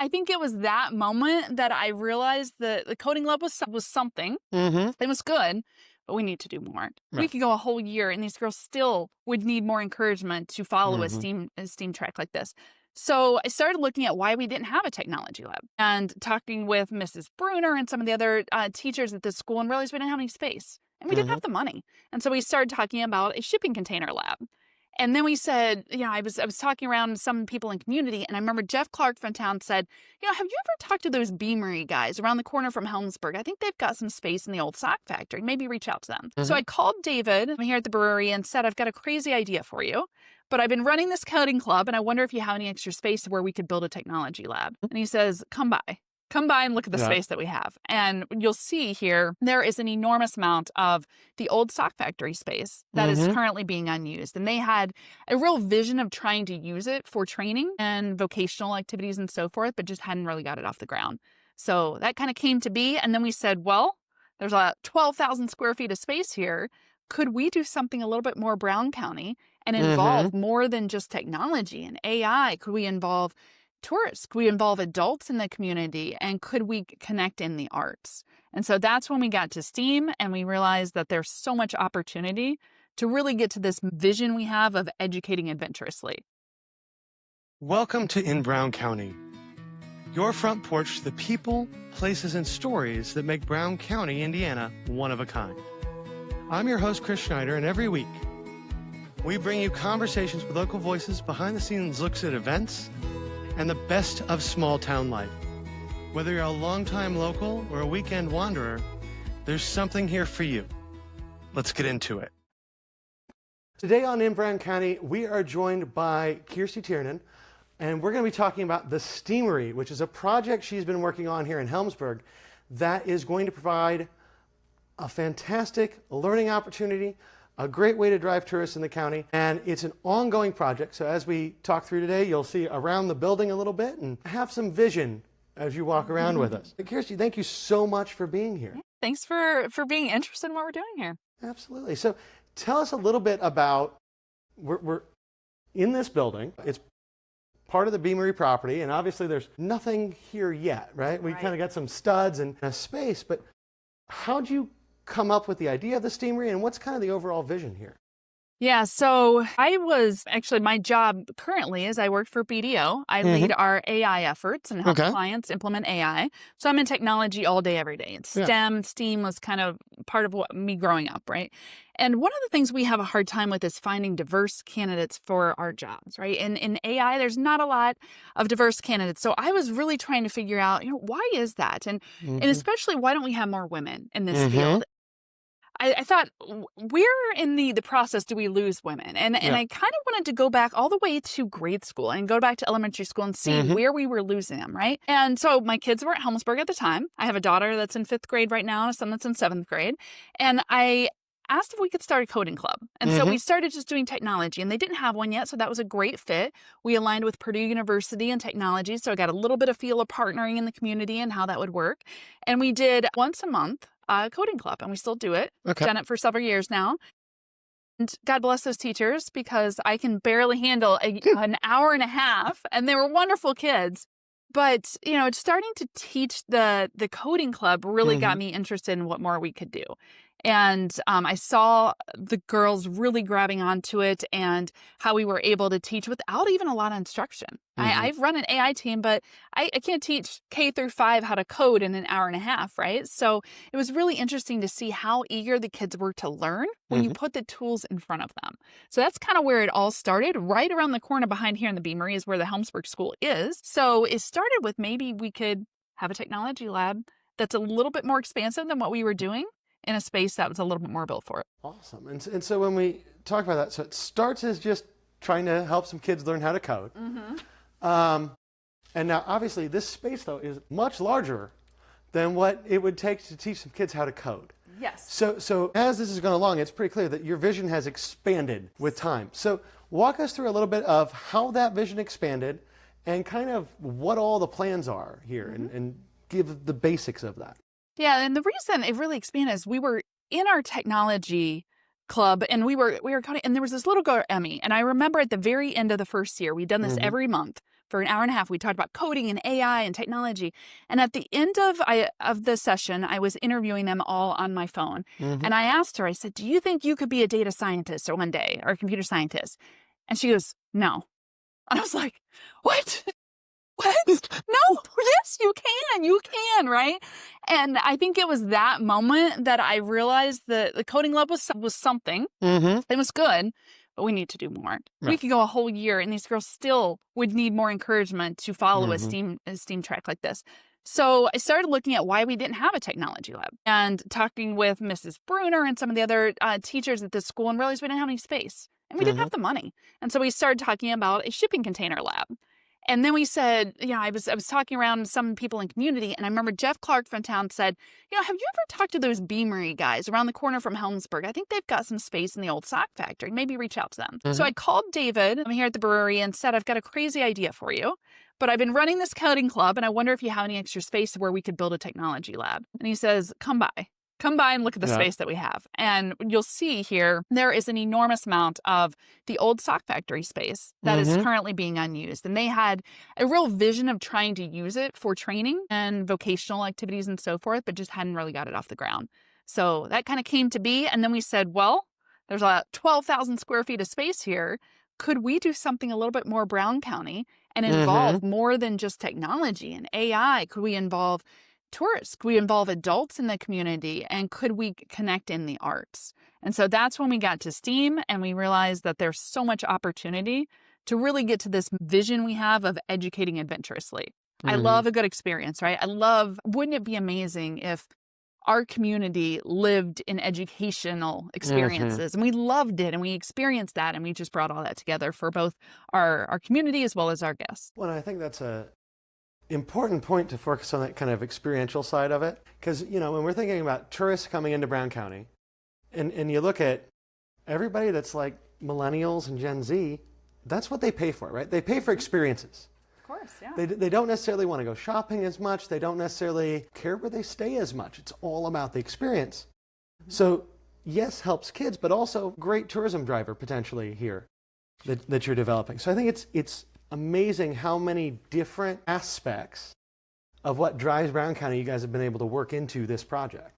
I think it was that moment that I realized that the coding lab was something. It was good, but we need to do more. We could go a whole year and these girls still would need more encouragement to follow a STEAM track like this. So I started looking at why we didn't have a technology lab and talking with Mrs. Bruner and some of the other teachers at the school and realized we didn't have any space and we didn't have the money. And so we started talking about a shipping container lab. And then we said, I was talking around some people in community, and I remember Jeff Clark from town said, have you ever talked to those STEAMery guys around the corner from Helmsburg? I think they've got some space in the old sock factory. Maybe reach out to them. So I called David here at the brewery and said, I've got a crazy idea for you, but I've been running this coding club, and I wonder if you have any extra space where we could build a technology lab. And he says, come by. Come by and look at the space that we have. And you'll see here, there is an enormous amount of the old sock factory space that is currently being unused. And they had a real vision of trying to use it for training and vocational activities and so forth, but just hadn't really got it off the ground. So that kind of came to be. And then we said, well, there's 12,000 square feet of space here. Could we do something a little bit more Brown County and involve more than just technology and AI? Could we involve tourists? Could we involve adults in the community? And could we connect in the arts? And so that's when we got to STEAM and we realized that there's so much opportunity to really get to this vision we have of educating adventurously. Welcome to In Brown County, your front porch to the people, places, and stories that make Brown County, Indiana, one of a kind. I'm your host, Chris Schneider, and every week we bring you conversations with local voices, behind-the-scenes looks at events, and the best of small town life. Whether you're a longtime local or a weekend wanderer, there's something here for you. Let's get into it. Today on In Brown County, we are joined by Kirstie Tiernan, and we're going to be talking about the STEAMery, which is a project she's been working on here in Helmsburg that is going to provide a fantastic learning opportunity, a great way to drive tourists in the county, and it's an ongoing project. So as we talk through today, you'll see around the building a little bit and have some vision as you walk around with us. Kirstie, thank you so much for being here. Thanks for being interested in what we're doing here. Absolutely. So tell us a little bit about, we're in this building. It's part of the STEAMery property, and obviously there's nothing here yet, right? We kind of got some studs and a space, but how'd you come up with the idea of the STEAMery, and what's kind of the overall vision here? Yeah, so my job currently is I work for BDO. I lead our AI efforts and help clients implement AI. So I'm in technology all day, every day. It's STEM, STEAM was kind of part of me growing up, right? And one of the things we have a hard time with is finding diverse candidates for our jobs, right? In AI, there's not a lot of diverse candidates. So I was really trying to figure out, why is that? And especially, why don't we have more women in this field? I thought, where in the process do we lose women? And I kind of wanted to go back all the way to grade school and go back to elementary school and see where we were losing them, right? And so my kids were at Helmsburg at the time. I have a daughter that's in 5th grade right now and a son that's in 7th grade. And I asked if we could start a coding club. And so we started just doing technology, and they didn't have one yet. So that was a great fit. We aligned with Purdue University in technology. So I got a little bit of feel of partnering in the community and how that would work. And we did once a month coding club, and we still do it. Done it for several years now. And God bless those teachers, because I can barely handle an hour and a half, and they were wonderful kids. But, starting to teach the coding club really got me interested in what more we could do. And I saw the girls really grabbing onto it and how we were able to teach without even a lot of instruction. I've run an AI team, but I can't teach K through 5 how to code in an hour and a half, right? So it was really interesting to see how eager the kids were to learn when you put the tools in front of them. So that's kind of where it all started. Right around the corner behind here in the STEAMery is where the Helmsburg School is. So it started with maybe we could have a technology lab that's a little bit more expansive than what we were doing, in a space that was a little bit more built for it. Awesome. And so when we talk about that, so it starts as just trying to help some kids learn how to code. And now obviously this space though is much larger than what it would take to teach some kids how to code. Yes. So as this is going along, it's pretty clear that your vision has expanded with time. So walk us through a little bit of how that vision expanded and kind of what all the plans are here and give the basics of that. Yeah, and the reason it really expanded is we were in our technology club and we were coding, and there was this little girl, Emmy, and I remember at the very end of the first year, we'd done this every month. for an hour and a half. We talked about coding and AI and technology. And at the end of the session, I was interviewing them all on my phone. And I asked her, I said, do you think you could be a data scientist one day, or a computer scientist? And she goes, no. And I was like, what? What? No, yes, you can, right? And I think it was that moment that I realized that the coding lab was something. It was good, but we need to do more. We could go a whole year and these girls still would need more encouragement to follow a STEAM track like this. So I started looking at why we didn't have a technology lab and talking with Mrs. Bruner and some of the other teachers at this school, and realized we didn't have any space and we didn't have the money. And so we started talking about a shipping container lab. And then we said, I was talking around some people in community, and I remember Jeff Clark from town said, have you ever talked to those STEAMery guys around the corner from Helmsburg? I think they've got some space in the old sock factory. Maybe reach out to them. So I called David, I'm here at the brewery, and said, I've got a crazy idea for you, but I've been running this coding club, and I wonder if you have any extra space where we could build a technology lab. And he says, come by and look at the space that we have. And you'll see here, there is an enormous amount of the old sock factory space that is currently being unused. And they had a real vision of trying to use it for training and vocational activities and so forth, but just hadn't really got it off the ground. So that kind of came to be. And then we said, well, there's 12,000 square feet of space here. Could we do something a little bit more Brown County and involve more than just technology and AI? Could we involve tourists? Could we involve adults in the community? And could we connect in the arts? And so that's when we got to STEAM, and we realized that there's so much opportunity to really get to this vision we have of educating adventurously. I love a good experience, right? Wouldn't it be amazing if our community lived in educational experiences? And we loved it, and we experienced that, and we just brought all that together for both our community as well as our guests. Well, I think that's a important point to focus on, that kind of experiential side of it. Because, when we're thinking about tourists coming into Brown County, and you look at everybody that's like millennials and Gen Z, that's what they pay for, right? They pay for experiences. Of course, yeah. They don't necessarily want to go shopping as much. They don't necessarily care where they stay as much. It's all about the experience. So, yes, helps kids, but also great tourism driver potentially here that you're developing. So I think it's amazing how many different aspects of what drives Brown County you guys have been able to work into this project.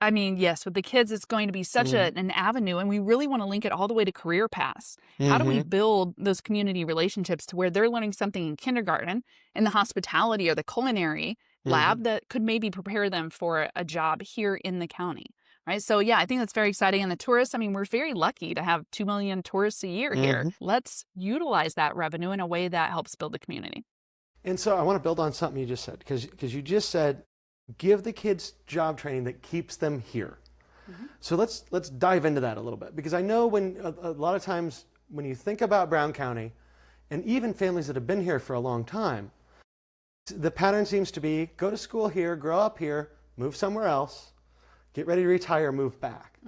I mean, yes, with the kids, it's going to be such an avenue, and we really want to link it all the way to career paths. How do we build those community relationships to where they're learning something in kindergarten, in the hospitality or the culinary lab that could maybe prepare them for a job here in the county? Right. So, I think that's very exciting. And the tourists, we're very lucky to have 2 million tourists a year here. Let's utilize that revenue in a way that helps build the community. And so I want to build on something you just said, because you just said, give the kids job training that keeps them here. So let's dive into that a little bit, because I know when a lot of times when you think about Brown County, and even families that have been here for a long time, the pattern seems to be go to school here, grow up here, move somewhere else, get ready to retire, move back.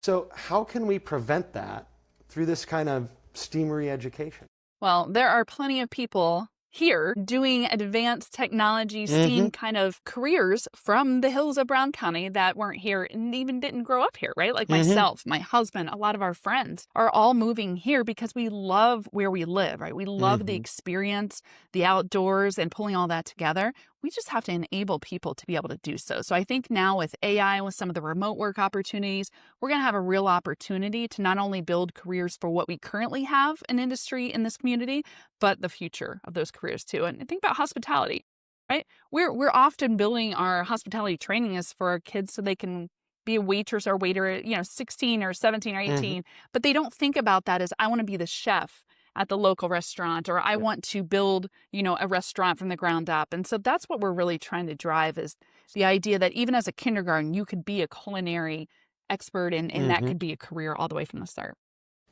So how can we prevent that through this kind of STEAMery education? Well, there are plenty of people here doing advanced technology, STEAM kind of careers from the hills of Brown County that weren't here and even didn't grow up here, right? Like myself, my husband, a lot of our friends are all moving here because we love where we live, right? We love the experience, the outdoors, and pulling all that together. We just have to enable people to be able to do so. So I think now with AI and with some of the remote work opportunities, we're going to have a real opportunity to not only build careers for what we currently have in industry in this community, but the future of those careers too. And think about hospitality, right? We're often building our hospitality training as for our kids so they can be a waitress or waiter at 16 or 17 or 18, but they don't think about that as I want to be the chef at the local restaurant, or I want to build, a restaurant from the ground up. And so that's what we're really trying to drive, is the idea that even as a kindergarten, you could be a culinary expert, and that could be a career all the way from the start.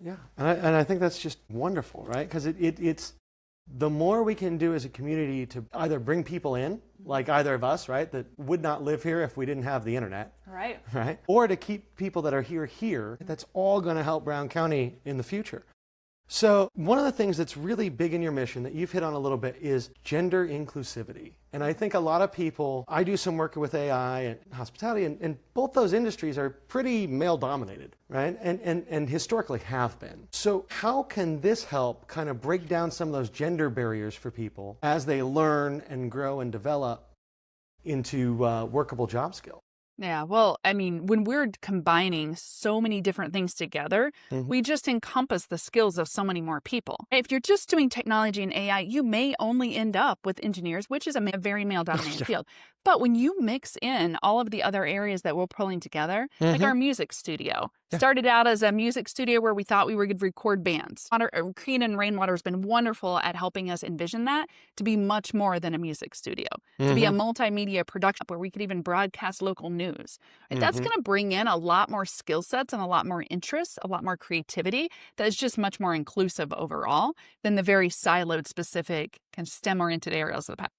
Yeah. And I think that's just wonderful, right? Because it's the more we can do as a community to either bring people in, like either of us, right, that would not live here if we didn't have the internet. Right. Or to keep people that are here, that's all going to help Brown County in the future. So one of the things that's really big in your mission that you've hit on a little bit is gender inclusivity. And I think a lot of people, I do some work with AI and hospitality, and both those industries are pretty male dominated, right? And historically have been. So how can this help kind of break down some of those gender barriers for people as they learn and grow and develop into workable job skills? Yeah, well, I mean, when we're combining so many different things together, we just encompass the skills of so many more people. If you're just doing technology and AI, you may only end up with engineers, which is a very male-dominated field. But when you mix in all of the other areas that we're pulling together, like our music studio, started out as a music studio where we thought we were going to record bands. Crean and Rainwater has been wonderful at helping us envision that to be much more than a music studio, to be a multimedia production where we could even broadcast local news. That's going to bring in a lot more skill sets and a lot more interests, a lot more creativity that is just much more inclusive overall than the very siloed, specific, kind of STEM-oriented areas of the past.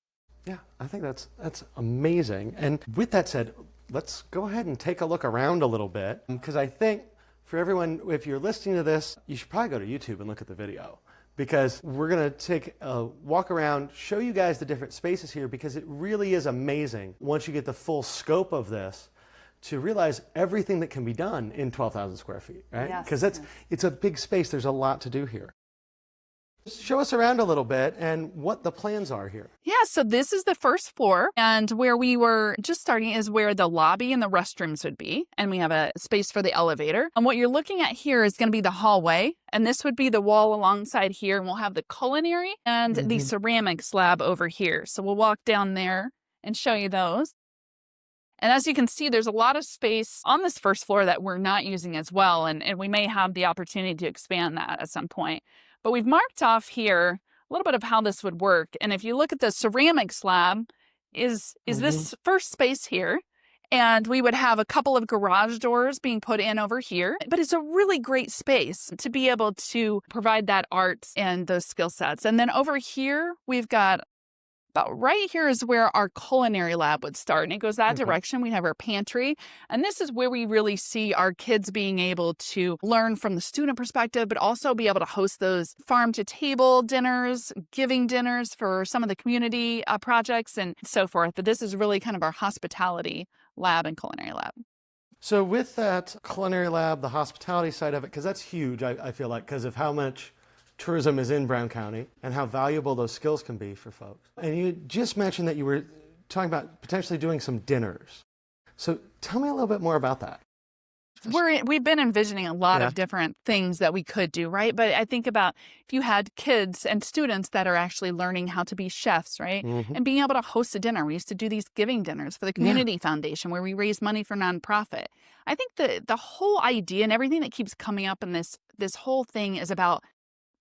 Yeah, I think that's amazing. And with that said, let's go ahead and take a look around a little bit, because I think for everyone, if you're listening to this, you should probably go to YouTube and look at the video, because we're going to take a walk around, show you guys the different spaces here, because it really is amazing once you get the full scope of this to realize everything that can be done in 12,000 square feet, right? Because it's a big space. There's a lot to do here. Show us around a little bit and what the plans are here. Yeah, so this is the first floor, and where we were just starting is where the lobby and the restrooms would be, and we have a space for the elevator. And what you're looking at here is going to be the hallway, and this would be the wall alongside here, and we'll have the culinary and the ceramic slab over here. So we'll walk down there and show you those. And as you can see, there's a lot of space on this first floor that we're not using as well, and we may have the opportunity to expand that at some point. But we've marked off here a little bit of how this would work. And if you look at the ceramic slab, is this first space here. And we would have a couple of garage doors being put in over here. But it's a really great space to be able to provide that art and those skill sets. And then over here, we've got about right here is where our culinary lab would start. And it goes that direction. We have our pantry. And this is where we really see our kids being able to learn from the student perspective, but also be able to host those farm-to-table dinners, giving dinners for some of the community projects and so forth. But this is really kind of our hospitality lab and culinary lab. So with that culinary lab, the hospitality side of it, because that's huge, I feel like, because of how much tourism is in Brown County and how valuable those skills can be for folks. And you just mentioned that you were talking about potentially doing some dinners. So tell me a little bit more about that. We've been envisioning a lot of different things that we could do, right? But I think about if you had kids and students that are actually learning how to be chefs, right? And being able to host a dinner. We used to do these giving dinners for the community foundation where we raise money for nonprofit. I think the whole idea and everything that keeps coming up in this whole thing is about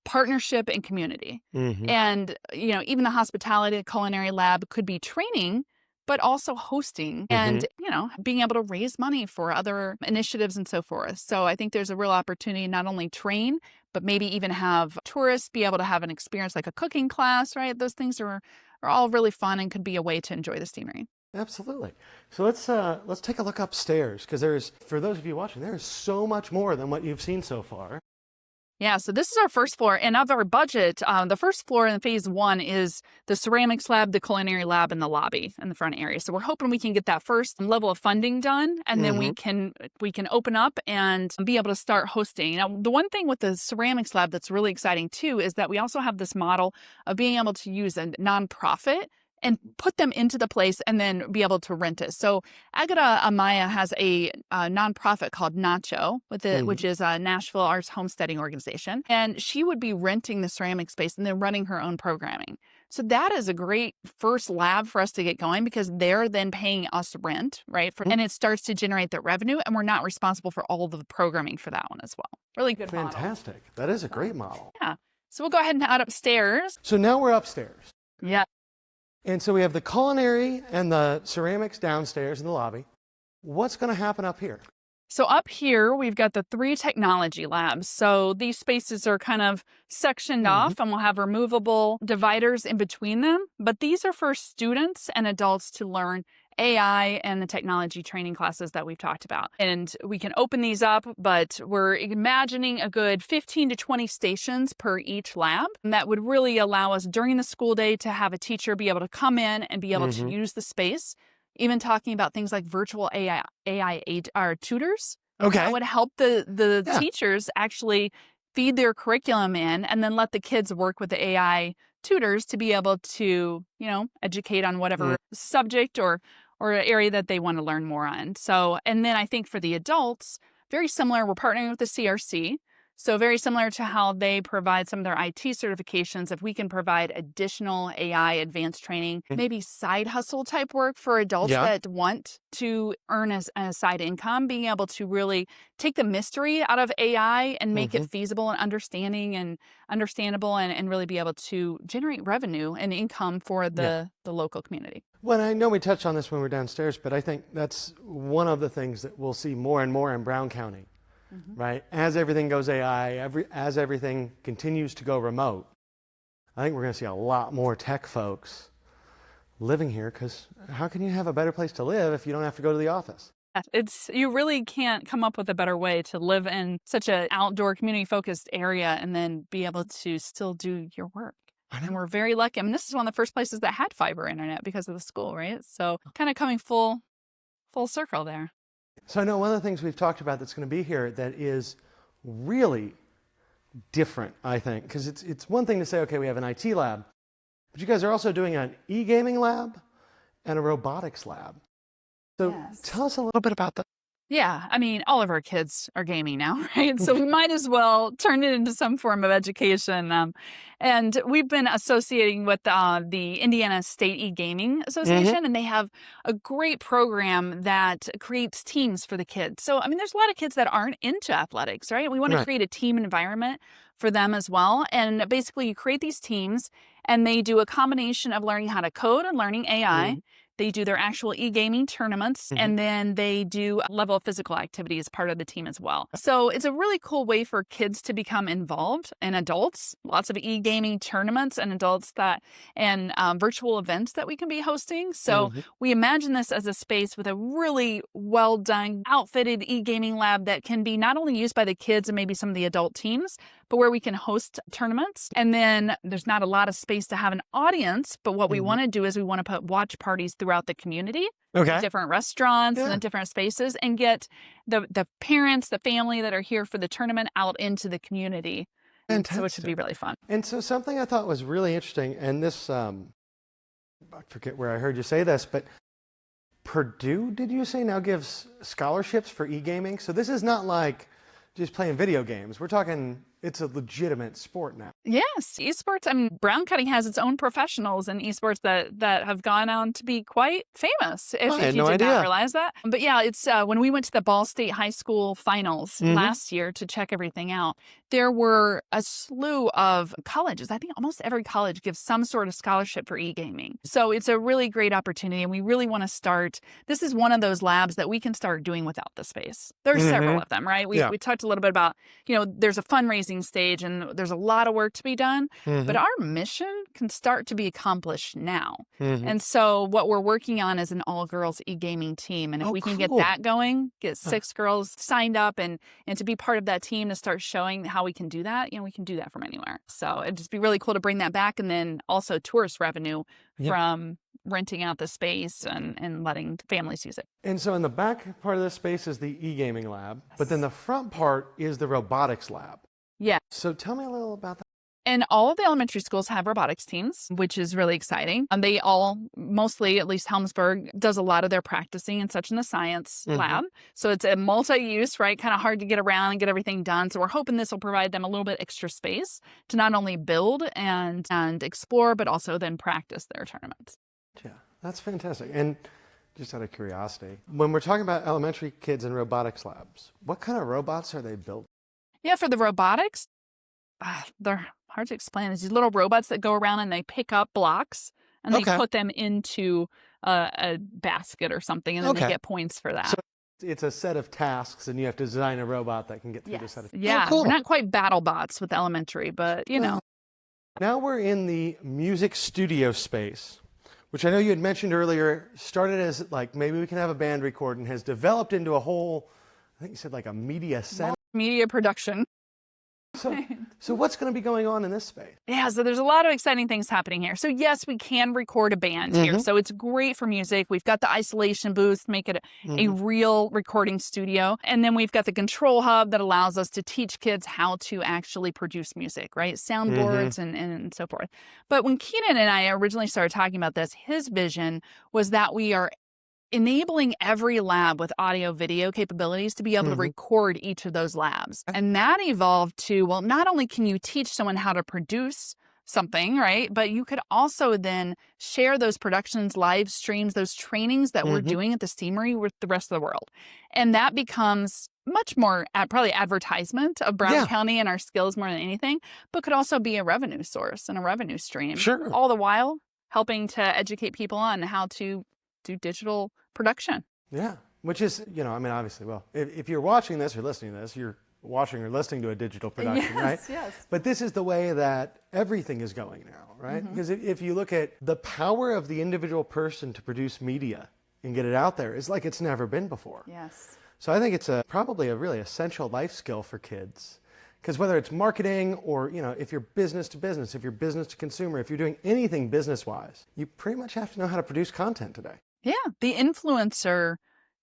partnership and community. And, you know, even the hospitality, the culinary lab could be training, but also hosting and, you know, being able to raise money for other initiatives and so forth. So I think there's a real opportunity not only train, but maybe even have tourists be able to have an experience like a cooking class, right? Those things are all really fun and could be a way to enjoy the STEAMery. Absolutely. So let's take a look upstairs, because for those of you watching, there is so much more than what you've seen so far. Yeah, so this is our first floor, and of our budget, the first floor in phase 1 is the ceramics lab, the culinary lab, and the lobby in the front area. So we're hoping we can get that first level of funding done, and then we can open up and be able to start hosting. Now, the one thing with the ceramics lab that's really exciting too is that we also have this model of being able to use a nonprofit and put them into the place and then be able to rent it. So Agata Amaya has a nonprofit called Nacho, which is a Nashville Arts Homesteading Organization. And she would be renting the ceramic space and then running her own programming. So that is a great first lab for us to get going, because they're then paying us rent, right? And it starts to generate that revenue, and we're not responsible for all of the programming for that one as well. Really good model. Fantastic. That is a great model. Yeah. So we'll go ahead and head upstairs. So now we're upstairs. Yeah. And so we have the culinary and the ceramics downstairs in the lobby. What's going to happen up here? So up here, we've got the 3 technology labs. So these spaces are kind of sectioned off, and we'll have removable dividers in between them. But these are for students and adults to learn AI and the technology training classes that we've talked about. And we can open these up, but we're imagining a good 15 to 20 stations per each lab. And that would really allow us during the school day to have a teacher be able to come in and be able to use the space. Even talking about things like virtual AI tutors. Okay. That would help the teachers actually feed their curriculum in and then let the kids work with the AI tutors to be able to, educate on whatever subject or area that they want to learn more on. So, and then I think for the adults, very similar, we're partnering with the CRC. So very similar to how they provide some of their IT certifications, if we can provide additional AI advanced training, maybe side hustle type work for adults that want to earn a side income, being able to really take the mystery out of AI and make it feasible and understandable and really be able to generate revenue and income for the local community. Well, I know we touched on this when we were downstairs, but I think that's one of the things that we'll see more and more in Brown County. Right? As everything goes AI, as everything continues to go remote, I think we're going to see a lot more tech folks living here, because how can you have a better place to live if you don't have to go to the office? You really can't come up with a better way to live in such an outdoor community-focused area and then be able to still do your work. And we're very lucky. I mean, this is one of the first places that had fiber internet because of the school, right? So kind of coming full circle there. So I know one of the things we've talked about that's going to be here that is really different, I think, because it's one thing to say, okay, we have an IT lab, but you guys are also doing an e-gaming lab and a robotics lab. So tell us a little bit about that. Yeah, I mean, all of our kids are gaming now, right? So we might as well turn it into some form of education. And we've been associating with the Indiana State E-Gaming Association, and they have a great program that creates teams for the kids. So, I mean, there's a lot of kids that aren't into athletics, right? We want to create a team environment for them as well. And basically, you create these teams, and they do a combination of learning how to code and learning AI. They do their actual e-gaming tournaments, and then they do a level of physical activity as part of the team as well. So it's a really cool way for kids to become involved, and adults, lots of e-gaming tournaments and adults and virtual events that we can be hosting. So we imagine this as a space with a really well done, outfitted e-gaming lab that can be not only used by the kids and maybe some of the adult teams, but where we can host tournaments. And then there's not a lot of space to have an audience, but what we want to do is we want to put watch parties throughout the community, different restaurants and the different spaces, and get the parents, the family that are here for the tournament out into the community. So it should be really fun. And so something I thought was really interesting, and this, I forget where I heard you say this, but Purdue, did you say, now gives scholarships for e-gaming? So this is not like just playing video games. We're talking, it's a legitimate sport now. Yes, esports. I mean, Brown County has its own professionals in esports that have gone on to be quite famous. If you did not realize that. But yeah, it's when we went to the Ball State High School finals last year to check everything out, there were a slew of colleges. I think almost every college gives some sort of scholarship for e-gaming. So it's a really great opportunity, and we really want to start. This is one of those labs that we can start doing without the space. There's several of them, right? We talked a little bit about, there's a fundraising stage and there's a lot of work to be done, but our mission can start to be accomplished now. And so what we're working on is an all-girls e-gaming team. And if we can get that going, get 6 girls signed up and to be part of that team to start showing how we can do that, we can do that from anywhere. So it'd just be really cool to bring that back. And then also tourist revenue from renting out the space and letting families use it. And so in the back part of this space is the e-gaming lab, but then the front part is the robotics lab. Yeah. So tell me a little about that. And all of the elementary schools have robotics teams, which is really exciting. And they all, mostly, at least Helmsburg, does a lot of their practicing and such in the science lab. So it's a multi-use, right? Kind of hard to get around and get everything done. So we're hoping this will provide them a little bit extra space to not only build and explore, but also then practice their tournaments. Yeah, that's fantastic. And just out of curiosity, when we're talking about elementary kids in robotics labs, what kind of robots are they built? Yeah, for the robotics, they're hard to explain. There's these little robots that go around and they pick up blocks and they put them into a basket or something, and then they get points for that. It's a set of tasks, and you have to design a robot that can get through the set of tasks. Yeah, oh, cool. We're not quite battle bots with elementary, but you know. Now we're in the music studio space, which I know you had mentioned earlier, started as like maybe we can have a band record and has developed into a whole, I think you said like a media center. Media production. So what's going to be going on in this space? Yeah, so there's a lot of exciting things happening here. So yes, we can record a band here. So it's great for music. We've got the isolation booth, make it a real recording studio. And then we've got the control hub that allows us to teach kids how to actually produce music, right? Soundboards and so forth. But when Keenan and I originally started talking about this, his vision was that we are enabling every lab with audio video capabilities to be able to record each of those labs. And that evolved to, well, not only can you teach someone how to produce something, right? But you could also then share those productions, live streams, those trainings that we're doing at the STEAMery with the rest of the world. And that becomes much more probably advertisement of Brown County and our skills more than anything, but could also be a revenue source and a revenue stream. Sure. All the while helping to educate people on how to do digital production. Yeah, which is, you know, I mean, obviously, well, if you're watching this or listening to this, you're watching or listening to a digital production, right? Yes. But this is the way that everything is going now, right? Because if you look at the power of the individual person to produce media and get it out there, is like it's never been before. Yes. So I think it's probably a really essential life skill for kids. Because whether it's marketing or, you know, if you're business to business, if you're business to consumer, if you're doing anything business-wise, you pretty much have to know how to produce content today. Yeah, the influencer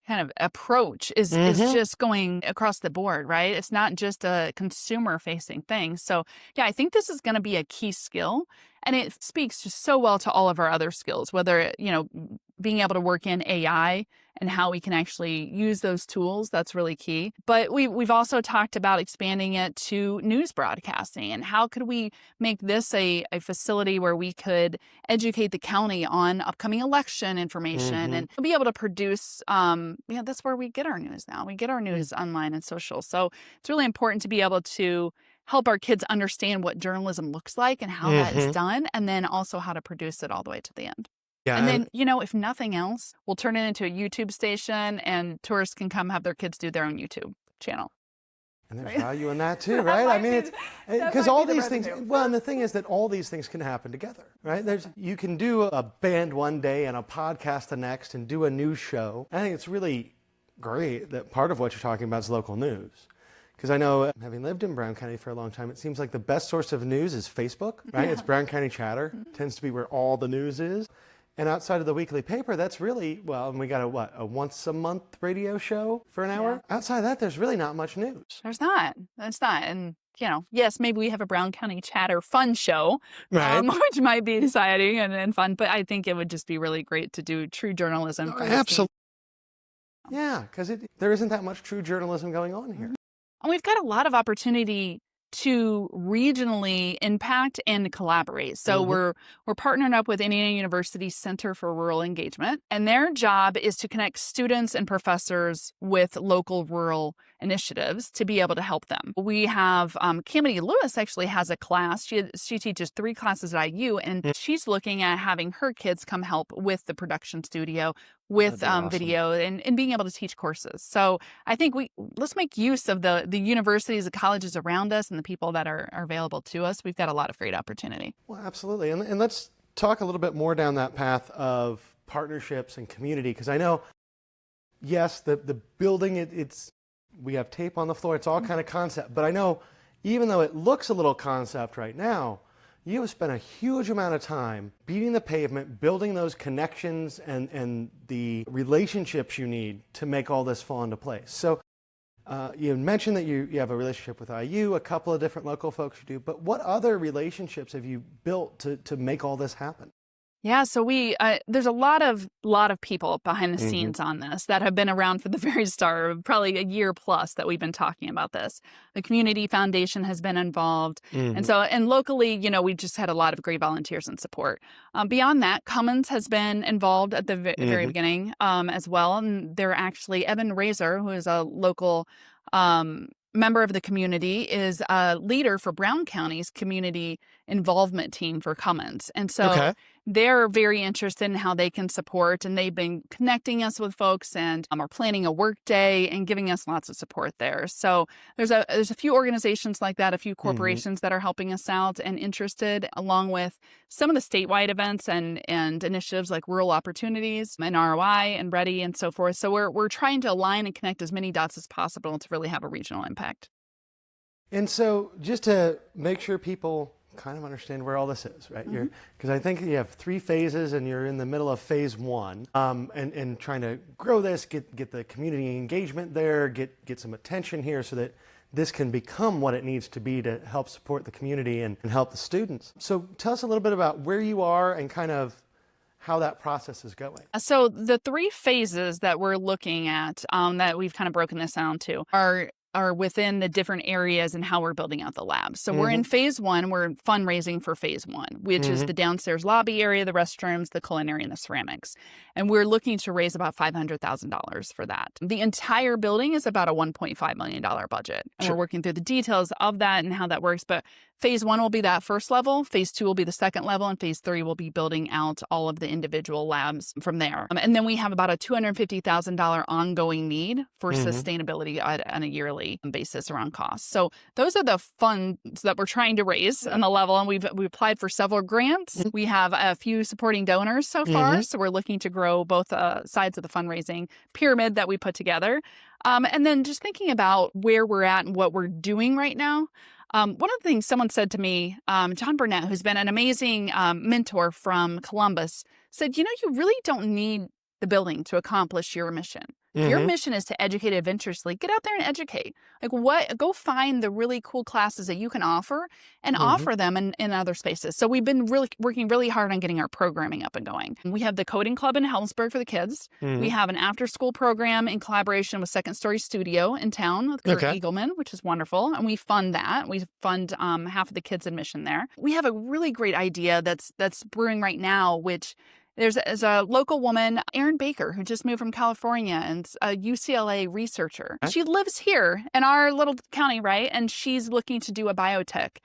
kind of approach is just going across the board, right? It's not just a consumer-facing thing. So, yeah, I think this is going to be a key skill, and it speaks just so well to all of our other skills, whether, you know, being able to work in AI and how we can actually use those tools. That's really key. But we've also talked about expanding it to news broadcasting and how could we make this a facility where we could educate the county on upcoming election information and be able to produce, that's where we get our news now. We get our news online and social. So it's really important to be able to help our kids understand what journalism looks like and how that is done, and then also how to produce it all the way to the end. Yeah, and then, you know, if nothing else, we'll turn it into a YouTube station and tourists can come have their kids do their own YouTube channel. And there's value in that too, right? I mean, it's because all these things, well, and the thing is that all these things can happen together, right? You can do a band one day and a podcast the next and do a news show. I think it's really great that part of what you're talking about is local news. Because I know, having lived in Brown County for a long time, it seems like the best source of news is Facebook, right? It's Brown County Chatter. Tends to be where all the news is. And outside of the weekly paper, that's really, well, and we got a once a month radio show for an hour. Outside of that, there's really not much news. There's not. That's not. And, you know, yes, maybe we have a Brown County Chatter fun show, which might be exciting and fun, but I think it would just be really great to do true journalism. Absolutely. Yeah, because there isn't that much true journalism going on here. And we've got a lot of opportunity to regionally impact and collaborate. So we're partnering up with Indiana University Center for Rural Engagement, and their job is to connect students and professors with local rural initiatives to be able to help them. We have Cammie Lewis actually has a class. She teaches 3 classes at IU, and she's looking at having her kids come help with the production studio with awesome. Video and being able to teach courses. So I think let's make use of the universities, the colleges around us, and the people that are available to us. We've got a lot of great opportunity. Well, absolutely. And let's talk a little bit more down that path of partnerships and community, because I know, yes, the building, we have tape on the floor. It's all kind of concept. But I know, even though it looks a little concept right now, you have spent a huge amount of time beating the pavement, building those connections and the relationships you need to make all this fall into place. So you mentioned that you have a relationship with IU, a couple of different local folks you do, but what other relationships have you built to make all this happen? Yeah, so there's a lot of people behind the scenes on this that have been around for the very start, probably a year plus that we've been talking about this. The Community Foundation has been involved. And locally, you know, we just had a lot of great volunteers and support. Beyond that, Cummins has been involved at the very beginning as well. And they're actually, Evan Razor, who is a local member of the community, is a leader for Brown County's community involvement team for Cummins. And so they're very interested in how they can support, and they've been connecting us with folks and are planning a work day and giving us lots of support there. So there's a few organizations like that, a few corporations that are helping us out and interested, along with some of the statewide events and initiatives like Rural Opportunities and ROI and Ready and so forth. So we're trying to align and connect as many dots as possible to really have a regional impact. And so just to make sure people kind of understand where all this is, right? Because I think you have 3 phases and you're in the middle of phase 1 and trying to grow this, get the community engagement there, get some attention here so that this can become what it needs to be to help support the community and help the students. So tell us a little bit about where you are and kind of how that process is going. So the 3 phases that we're looking at that we've kind of broken this down to are within the different areas and how we're building out the lab. So we're in phase 1, we're fundraising for phase 1, which is the downstairs lobby area, the restrooms, the culinary, and the ceramics. And we're looking to raise about $500,000 for that. The entire building is about a $1.5 million budget. And we're working through the details of that and how that works. But phase 1 will be that first level, phase 2 will be the second level, and phase 3 will be building out all of the individual labs from there. And then we have about a $250,000 ongoing need for sustainability on a yearly basis around costs. So those are the funds that we're trying to raise on the level, and we've applied for several grants. We have a few supporting donors so far, so we're looking to grow both sides of the fundraising pyramid that we put together. And then just thinking about where we're at and what we're doing right now. One of the things someone said to me, John Burnett, who's been an amazing mentor from Columbus, said, you really don't need the building to accomplish your mission. If your mission is to educate adventurously, get out there and educate. Go find the really cool classes that you can offer and offer them in other spaces. So we've been working really hard on getting our programming up and going. We have the coding club in Helmsburg for the kids. We have an after-school program in collaboration with Second Story Studio in town with Kurt Eagleman, which is wonderful. And we fund that. We fund half of the kids' admission there. We have a really great idea that's brewing right now, which there's a local woman, Erin Baker, who just moved from California and a UCLA researcher. She lives here in our little county, right? And she's looking to do a biotech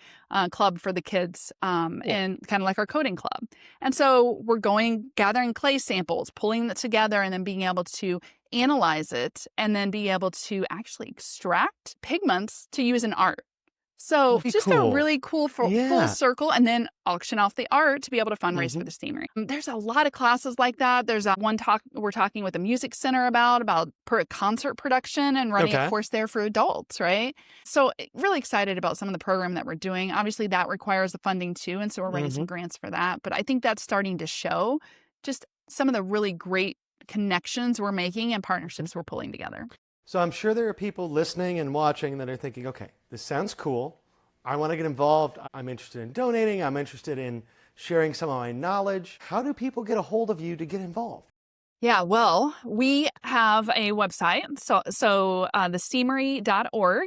club for the kids and kind of like our coding club. And so we're gathering clay samples, pulling it together, and then being able to analyze it and then be able to actually extract pigments to use in art. So just a really cool full circle, and then auction off the art to be able to fundraise for the STEAMery. There's a lot of classes like that. There's one talk we're talking with the music center about concert production and running a course there for adults, right? So really excited about some of the program that we're doing. Obviously, that requires the funding too, and so we're writing some grants for that. But I think that's starting to show just some of the really great connections we're making and partnerships we're pulling together. So I'm sure there are people listening and watching that are thinking, okay, this sounds cool. I want to get involved. I'm interested in donating. I'm interested in sharing some of my knowledge. How do people get a hold of you to get involved? Yeah, well, we have a website, so the STEAMery.org.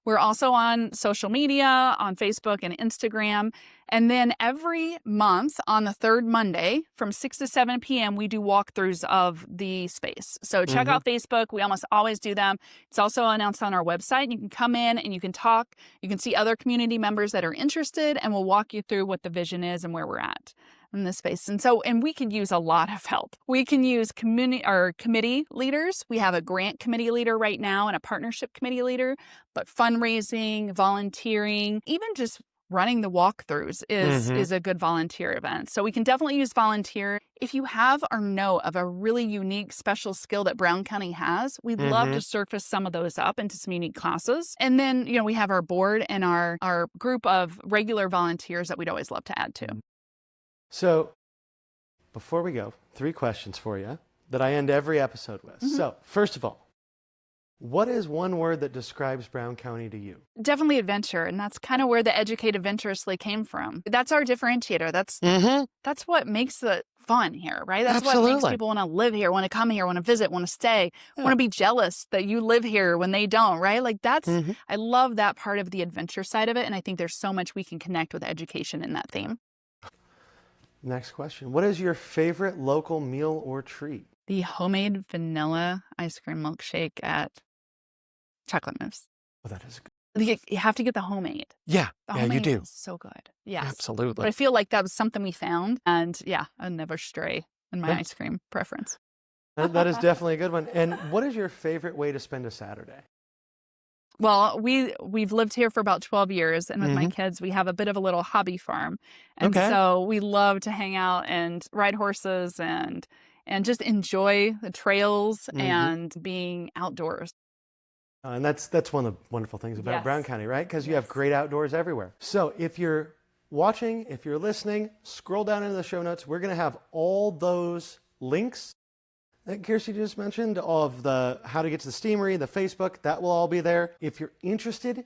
We're also on social media, on Facebook and Instagram. And then every month on the third Monday from 6 to 7 p.m., we do walkthroughs of the space. So check out Facebook. We almost always do them. It's also announced on our website. You can come in and you can talk. You can see other community members that are interested, and we'll walk you through what the vision is and where we're at in this space. And we could use a lot of help. We can use committee leaders. We have a grant committee leader right now and a partnership committee leader, but fundraising, volunteering, even just running the walkthroughs is a good volunteer event. So we can definitely use volunteer. If you have or know of a really unique special skill that Brown County has, we'd love to surface some of those up into some unique classes. And then, we have our board and our group of regular volunteers that we'd always love to add to. So before we go, 3 questions for you that I end every episode with. So first of all, what is one word that describes Brown County to you? Definitely adventure. And that's kind of where the Educate Adventurously came from. That's our differentiator. That's what makes it fun here, right? That's what makes people want to live here, want to come here, want to visit, want to stay, want to be jealous that you live here when they don't, right? Like I love that part of the adventure side of it. And I think there's so much we can connect with education in that theme. Next question. What is your favorite local meal or treat? The homemade vanilla ice cream milkshake at Chocolate Moose. Oh, that is good. You have to get the homemade. Yeah, The you homemade do. is so good. Yes. Absolutely. But I feel like that was something we found. And yeah, I never stray in my ice cream preference. That is definitely a good one. And what is your favorite way to spend a Saturday? Well, we've lived here for about 12 years, and with my kids, we have a bit of a little hobby farm. And so we love to hang out and ride horses and just enjoy the trails and being outdoors. And that's one of the wonderful things about Brown County, right? Because you have great outdoors everywhere. So if you're watching, if you're listening, scroll down into the show notes. We're going to have all those links that Kirstie just mentioned, of the how to get to the STEAMery, the Facebook, that will all be there. If you're interested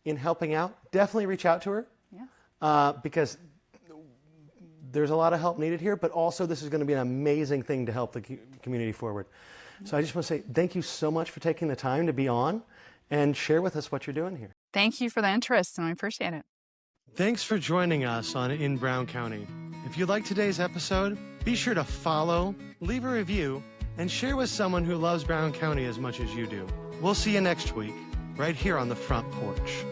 in helping out, definitely reach out to her. Yeah. Because there's a lot of help needed here, but also this is going to be an amazing thing to help the community forward. So I just want to say thank you so much for taking the time to be on and share with us what you're doing here. Thank you for the interest, and I appreciate it. Thanks for joining us on In Brown County. If you like today's episode, be sure to follow, leave a review, and share with someone who loves Brown County as much as you do. We'll see you next week, right here on the front porch.